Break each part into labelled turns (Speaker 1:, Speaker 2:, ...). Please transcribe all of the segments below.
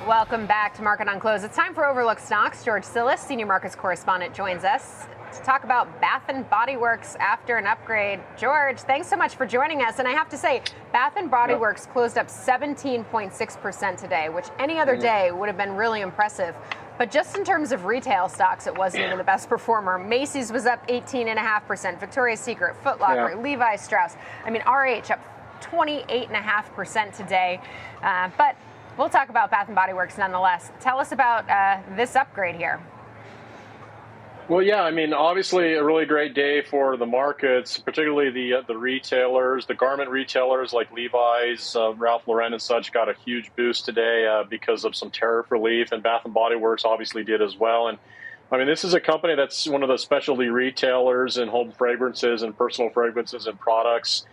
Speaker 1: Welcome back to Market on Close. It's time for Overlooked Stocks. George Sillis, senior markets correspondent, joins us to talk about Bath & Body Works after an upgrade. George, thanks so much for joining us. And I have to say, Bath & Body Works closed up 17.6% today, which any other day would have been really impressive. But just in terms of retail stocks, it wasn't even the best performer. Macy's was up 18.5%, Victoria's Secret, Foot Locker, Levi Strauss. I mean, RH up 28.5% today. But we'll talk about Bath & Body Works nonetheless. Tell us about this upgrade here.
Speaker 2: Well, yeah, I mean, obviously a really great day for the markets, particularly the retailers, the garment retailers like Levi's, Ralph Lauren and such got a huge boost today because of some tariff relief, and Bath & Body Works obviously did as well. And I mean, this is a company that's one of the specialty retailers in home fragrances and personal fragrances and products.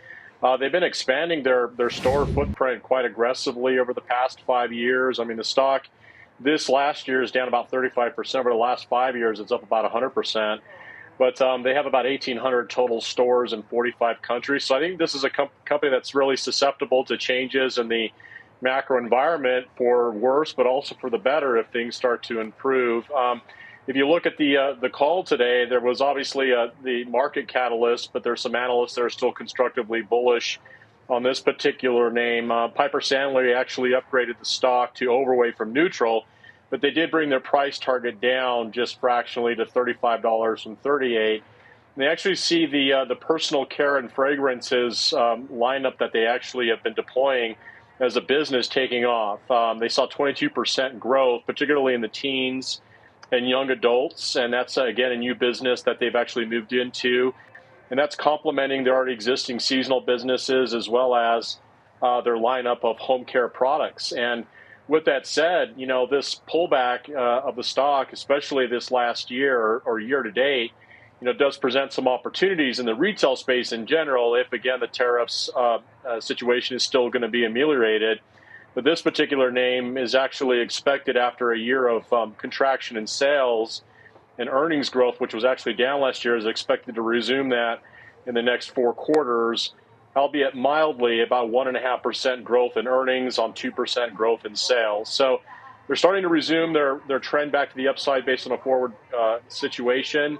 Speaker 2: They've been expanding their store footprint quite aggressively over the past 5 years. I mean, the stock this last year is down about 35%. Over the last 5 years, it's up about 100%. But they have about 1,800 total stores in 45 countries. So I think this is a company that's really susceptible to changes in the macro environment for worse, but also for the better if things start to improve. If you look at the call today, there was obviously the market catalyst, but there's some analysts that are still constructively bullish on this particular name. Piper Sandler actually upgraded the stock to overweight from neutral, but they did bring their price target down just fractionally to $35.38. They actually see the personal care and fragrances lineup that they actually have been deploying as a business taking off. They saw 22% growth, particularly in the teens and young adults, and that's, again, a new business that they've actually moved into. And that's complementing their already existing seasonal businesses as well as their lineup of home care products. And with that said, you know, this pullback of the stock, especially this last year or year to date, you know, does present some opportunities in the retail space in general if, again, the tariffs situation is still going to be ameliorated. But this particular name is actually expected after a year of contraction in sales and earnings growth, which was actually down last year, is expected to resume that in the next 4 quarters, albeit mildly, about 1.5% growth in earnings on 2% growth in sales. So they're starting to resume their trend back to the upside based on a forward situation.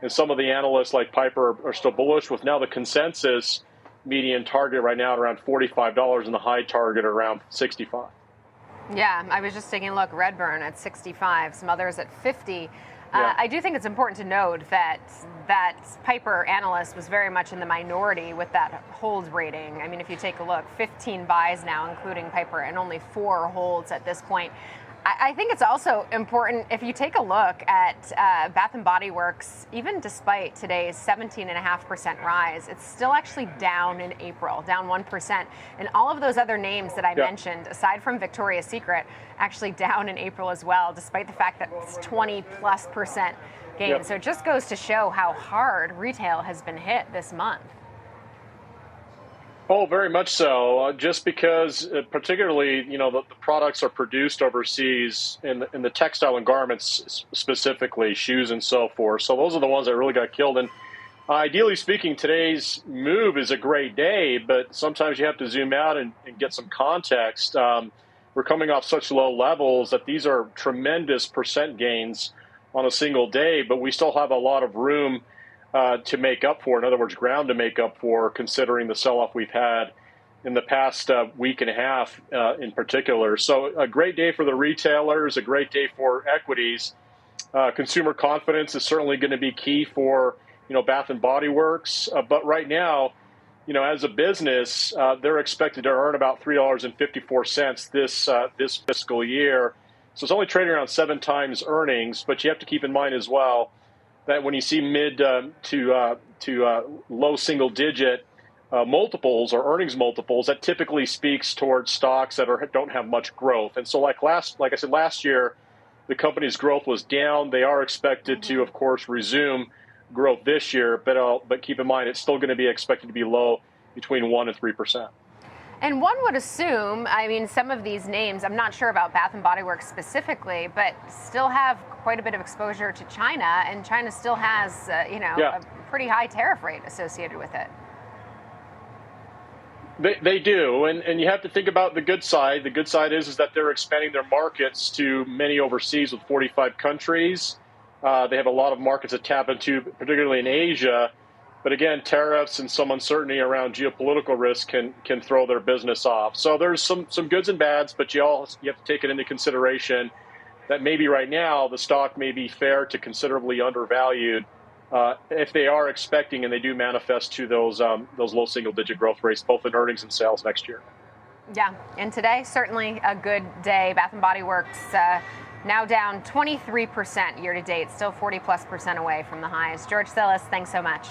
Speaker 2: And some of the analysts like Piper are still bullish, with now the consensus median target right now at around $45 and the high target around $65.
Speaker 1: Yeah, I was just taking a look. Redburn at 65, some others at 50. I do think it's important to note that Piper analyst was very much in the minority with that hold rating. I mean, if you take a look, 15 buys now, including Piper, and only 4 holds at this point. I think it's also important, if you take a look at Bath & Body Works, even despite today's 17.5% rise, it's still actually down in April, down 1%. And all of those other names that I mentioned, aside from Victoria's Secret, actually down in April as well, despite the fact that it's 20+% gain. So it just goes to show how hard retail has been hit this month.
Speaker 2: Oh, very much so. Just because, particularly, you know, the products are produced overseas in the textile and garments, specifically shoes and so forth. So those are the ones that really got killed. And ideally speaking, today's move is a great day, but sometimes you have to zoom out and get some context. We're coming off such low levels that these are tremendous percent gains on a single day, but we still have a lot of room to make up for, in other words, ground to make up for, considering the sell-off we've had in the past week and a half in particular. So a great day for the retailers, a great day for equities. Consumer confidence is certainly going to be key for, you know, Bath & Body Works. But right now, you know, as a business, they're expected to earn about $3.54 this fiscal year. So it's only trading around 7 times earnings, but you have to keep in mind as well that when you see mid to low single-digit multiples or earnings multiples, that typically speaks towards stocks that don't have much growth. And so, like I said, last year, the company's growth was down. They are expected to, of course, resume growth this year, but keep in mind it's still going to be expected to be low, between 1% and 3%.
Speaker 1: And one would assume, I mean, some of these names, I'm not sure about Bath & Body Works specifically, but still have quite a bit of exposure to China, and China still has, a pretty high tariff rate associated with it.
Speaker 2: They do, and you have to think about the good side. The good side is that they're expanding their markets to many overseas with 45 countries. They have a lot of markets to tap into, particularly in Asia. But again, tariffs and some uncertainty around geopolitical risk can throw their business off. So there's some goods and bads, but you have to take it into consideration that maybe right now the stock may be fair to considerably undervalued. If they are expecting and they do manifest to those low single-digit growth rates, both in earnings and sales next year.
Speaker 1: Yeah, and today certainly a good day. Bath and Body Works now down 23% year to date, still 40+% away from the highs. George Silas, thanks so much.